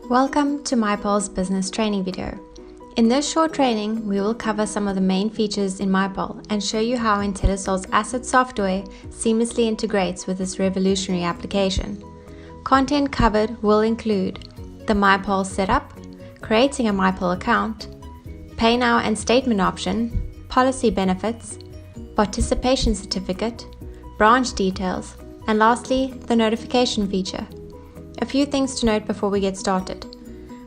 Welcome to MiPol's business training video. In this short training, we will cover some of the main features in MiPol and show you how IntelliSol's asset software seamlessly integrates with this revolutionary application. Content covered will include the MiPol setup, creating a MiPol account, pay now and statement option, policy benefits, participation certificate, branch details, and lastly, the notification feature. A few things to note before we get started.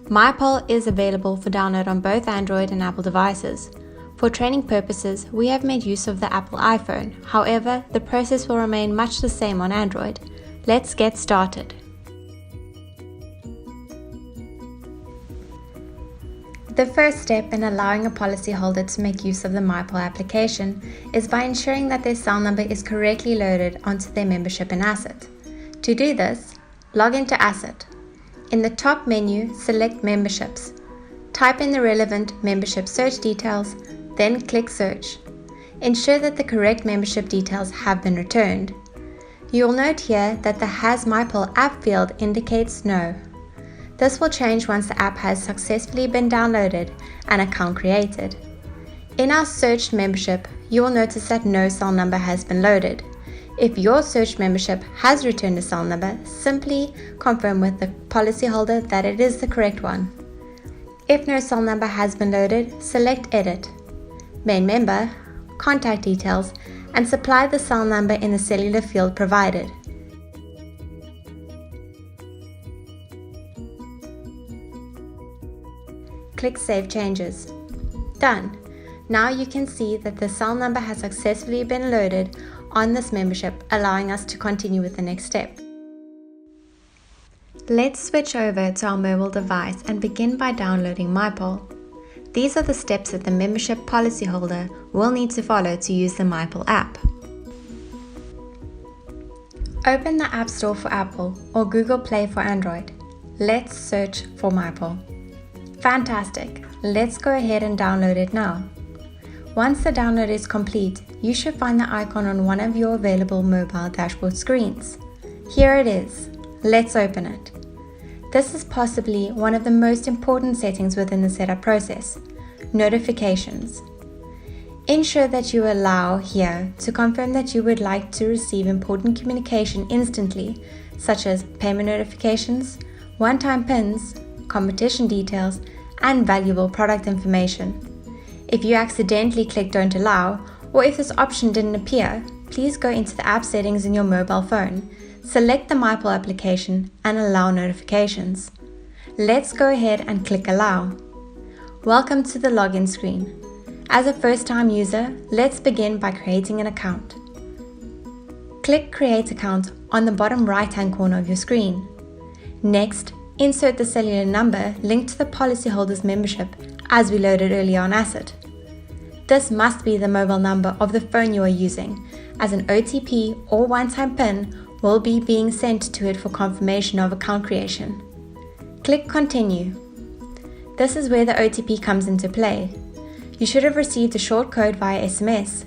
MiPol is available for download on both Android and Apple devices. For training purposes, we have made use of the Apple iPhone. However, the process will remain much the same on Android. Let's get started. The first step in allowing a policyholder to make use of the MiPol application is by ensuring that their cell number is correctly loaded onto their membership in Asset. To do this, log into Asset. In the top menu, select Memberships. Type in the relevant membership search details, then click Search. Ensure that the correct membership details have been returned. You will note here that the Has MiPol app field indicates no. This will change once the app has successfully been downloaded and account created. In our searched membership, you will notice that no cell number has been loaded. If your search membership has returned a cell number, simply confirm with the policyholder that it is the correct one. If no cell number has been loaded, select Edit, Main Member, Contact Details, and supply the cell number in the cellular field provided. Click Save Changes. Done. Now you can see that the cell number has successfully been loaded on this membership, allowing us to continue with the next step. Let's switch over to our mobile device and begin by downloading MiPol. These are the steps that the membership policyholder will need to follow to use the MiPol app. Open the App Store for Apple or Google Play for Android. Let's search for MiPol. Fantastic! Let's go ahead and download it now. Once the download is complete, you should find the icon on one of your available mobile dashboard screens. Here it is. Let's open it. This is possibly one of the most important settings within the setup process: notifications. Ensure that you allow here to confirm that you would like to receive important communication instantly, such as payment notifications, one-time PINs, competition details, and valuable product information. If you accidentally click Don't Allow, or if this option didn't appear, please go into the app settings in your mobile phone, select the MiPol application, and allow notifications. Let's go ahead and click Allow. Welcome to the login screen. As a first-time user, let's begin by creating an account. Click Create Account on the bottom right-hand corner of your screen. Next, insert the cellular number linked to the policyholder's membership as we loaded earlier on Asset. This must be the mobile number of the phone you are using, as an OTP or one-time PIN will be being sent to it for confirmation of account creation. Click Continue. This is where the OTP comes into play. You should have received a short code via SMS.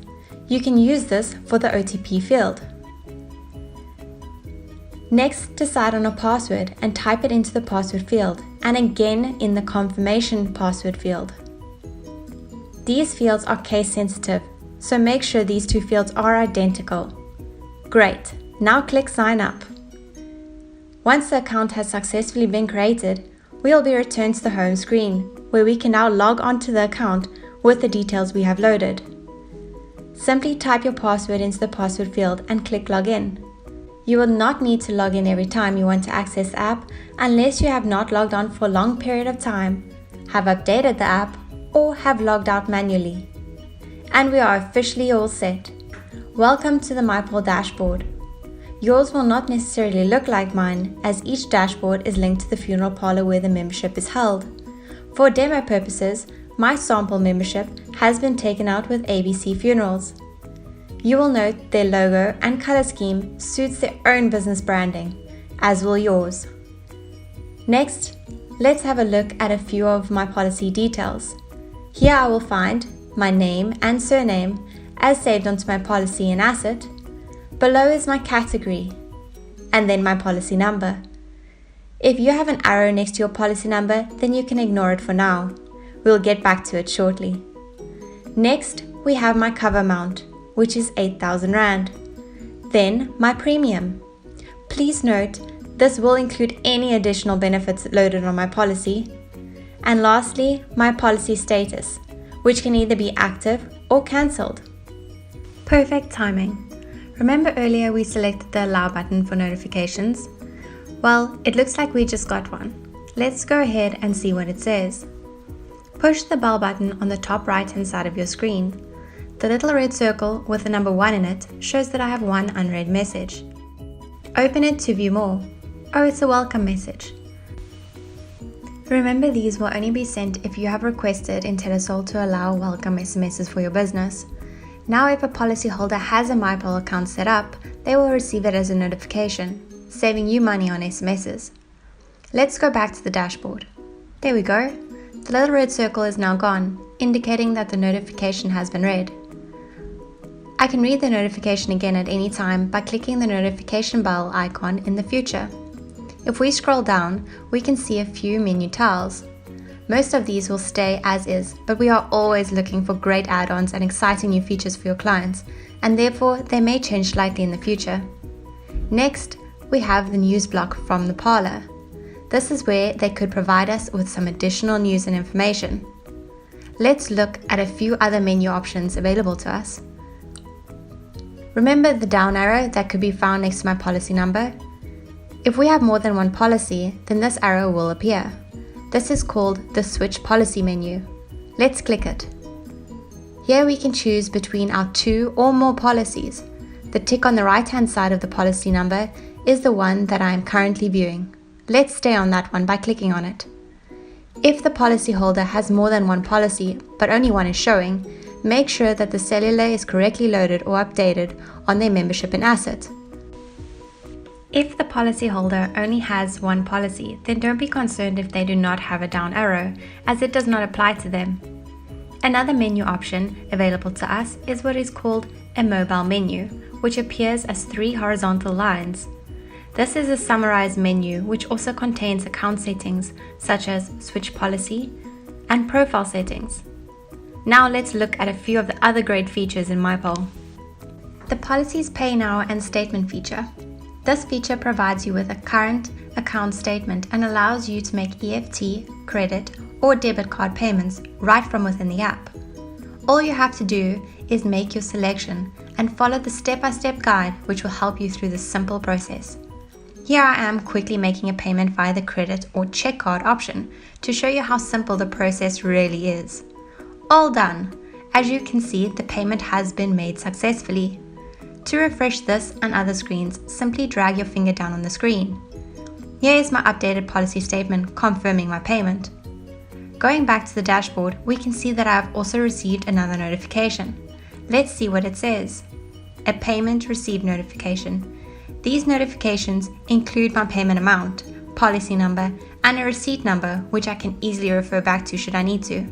You can use this for the OTP field. Next, decide on a password and type it into the password field, and again in the confirmation password field. These fields are case sensitive, so make sure these two fields are identical. Great, now click Sign Up. Once the account has successfully been created, we will be returned to the home screen, where we can now log onto the account with the details we have loaded. Simply type your password into the password field and click Login. You will not need to log in every time you want to access the app unless you have not logged on for a long period of time, have updated the app, or have logged out manually. And we are officially all set. Welcome to the MiPol dashboard. Yours will not necessarily look like mine, as each dashboard is linked to the funeral parlor where the membership is held. For demo purposes, my sample membership has been taken out with ABC Funerals. You will note their logo and color scheme suits their own business branding, as will yours. Next, let's have a look at a few of my policy details. Here I will find my name and surname as saved onto my policy in Asset. Below is my category, and then my policy number. If you have an arrow next to your policy number, then you can ignore it for now. We'll get back to it shortly. Next, we have my cover amount, which is 8,000 Rand. Then my premium. Please note, this will include any additional benefits loaded on my policy. And lastly, my policy status, which can either be active or cancelled. Perfect timing. Remember earlier we selected the allow button for notifications? Well, it looks like we just got one. Let's go ahead and see what it says. Push the bell button on the top right hand side of your screen. The little red circle with the number 1 in it shows that I have one unread message. Open it to view more. Oh, it's a welcome message. Remember, these will only be sent if you have requested IntelliSol to allow welcome SMSs for your business. Now, if a policyholder has a MiPol account set up, they will receive it as a notification, saving you money on SMSs. Let's go back to the dashboard. There we go. The little red circle is now gone, indicating that the notification has been read. I can read the notification again at any time by clicking the notification bell icon in the future. If we scroll down, we can see a few menu tiles. Most of these will stay as is, but we are always looking for great add-ons and exciting new features for your clients, and therefore they may change slightly in the future. Next, we have the news block from the parlor. This is where they could provide us with some additional news and information. Let's look at a few other menu options available to us. Remember the down arrow that could be found next to my policy number? If we have more than one policy, then this arrow will appear. This is called the Switch Policy menu. Let's click it. Here we can choose between our 2 or more policies. The tick on the right hand side of the policy number is the one that I am currently viewing. Let's stay on that one by clicking on it. If the policyholder has more than one policy, but only one is showing, make sure that the cellular is correctly loaded or updated on their membership and asset. If the policyholder only has one policy, then don't be concerned if they do not have a down arrow, as it does not apply to them. Another menu option available to us is what is called a mobile menu, which appears as 3 horizontal lines. This is a summarized menu which also contains account settings such as switch policy and profile settings. Now let's look at a few of the other great features in MiPol. The Policies Pay Now and Statement feature. This feature provides you with a current account statement and allows you to make EFT, credit, or debit card payments right from within the app. All you have to do is make your selection and follow the step-by-step guide which will help you through this simple process. Here I am quickly making a payment via the credit or check card option to show you how simple the process really is. All done. As you can see, the payment has been made successfully. To refresh this and other screens, simply drag your finger down on the screen. Here is my updated policy statement confirming my payment. Going back to the dashboard, we can see that I have also received another notification. Let's see what it says. A payment received notification. These notifications include my payment amount, policy number, and a receipt number, which I can easily refer back to should I need to.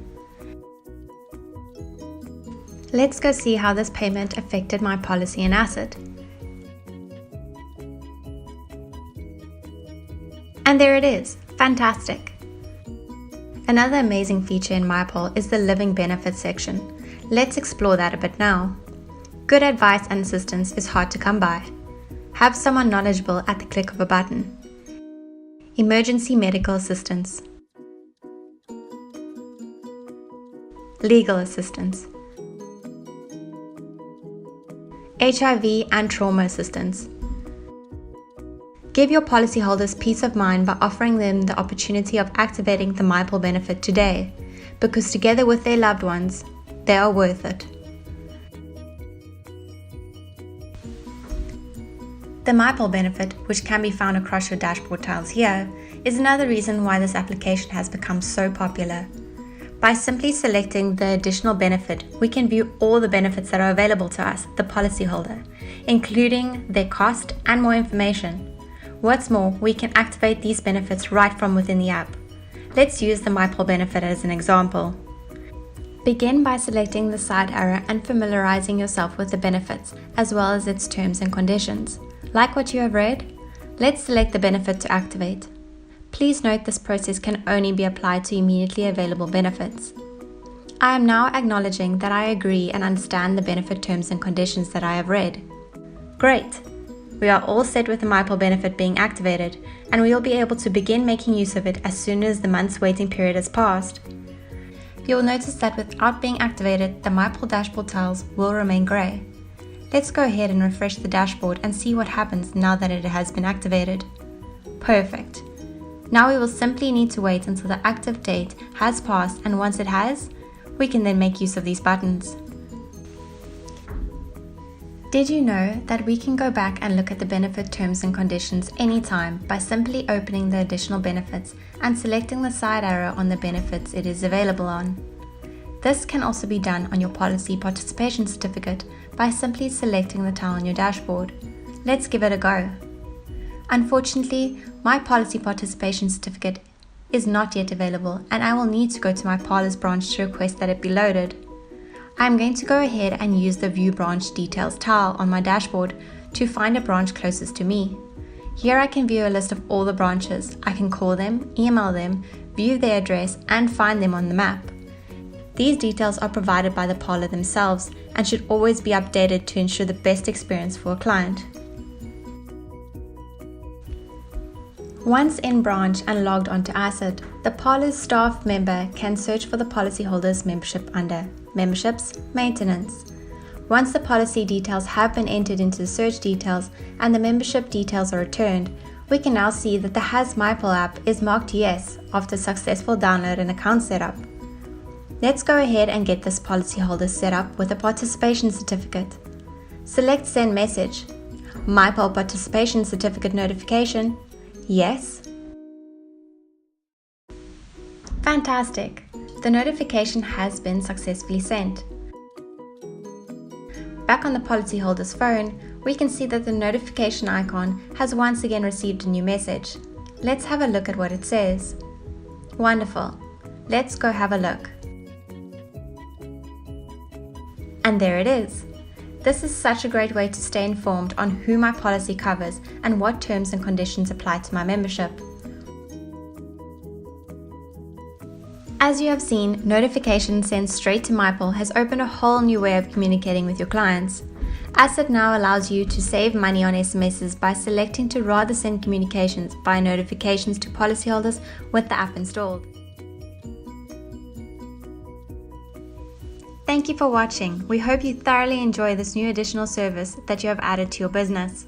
Let's go see how this payment affected my policy and asset. And there it is, fantastic! Another amazing feature in MiPol is the Living Benefits section. Let's explore that a bit now. Good advice and assistance is hard to come by. Have someone knowledgeable at the click of a button. Emergency medical assistance. Legal assistance. HIV and trauma assistance. Give your policyholders peace of mind by offering them the opportunity of activating the MiPol benefit today, because together with their loved ones, they are worth it. The MiPol benefit, which can be found across your dashboard tiles here, is another reason why this application has become so popular. By simply selecting the additional benefit, we can view all the benefits that are available to us, the policyholder, including their cost and more information. What's more, we can activate these benefits right from within the app. Let's use the MiPol benefit as an example. Begin by selecting the side arrow and familiarizing yourself with the benefits, as well as its terms and conditions. Like what you have read? Let's select the benefit to activate. Please note this process can only be applied to immediately available benefits. I am now acknowledging that I agree and understand the benefit terms and conditions that I have read. Great! We are all set with the MiPol benefit being activated, and we will be able to begin making use of it as soon as the month's waiting period has passed. You will notice that without being activated, the MiPol dashboard tiles will remain grey. Let's go ahead and refresh the dashboard and see what happens now that it has been activated. Perfect. Now we will simply need to wait until the active date has passed, and once it has, we can then make use of these buttons. Did you know that we can go back and look at the benefit terms and conditions anytime by simply opening the additional benefits and selecting the side arrow on the benefits it is available on? This can also be done on your policy participation certificate by simply selecting the tile on your dashboard. Let's give it a go. Unfortunately, my policy participation certificate is not yet available, and I will need to go to my MiPol's branch to request that it be loaded. I am going to go ahead and use the View Branch Details tile on my dashboard to find a branch closest to me. Here I can view a list of all the branches. I can call them, email them, view their address, and find them on the map. These details are provided by the poller themselves and should always be updated to ensure the best experience for a client. Once in branch and logged onto Asset, the poller's staff member can search for the policyholder's membership under Memberships, Maintenance. Once the policy details have been entered into the search details and the membership details are returned, we can now see that the Has MiPol app is marked Yes after successful download and account setup. Let's go ahead and get this policyholder set up with a participation certificate. Select Send Message. MiPol Participation Certificate Notification. Yes. Fantastic! The notification has been successfully sent. Back on the policyholder's phone, we can see that the notification icon has once again received a new message. Let's have a look at what it says. Wonderful! Let's go have a look. And there it is. This is such a great way to stay informed on who my policy covers and what terms and conditions apply to my membership. As you have seen, notifications sent straight to MiPol has opened a whole new way of communicating with your clients. Asset now allows you to save money on SMSs by selecting to rather send communications via notifications to policyholders with the app installed. Thank you for watching. We hope you thoroughly enjoy this new additional service that you have added to your business.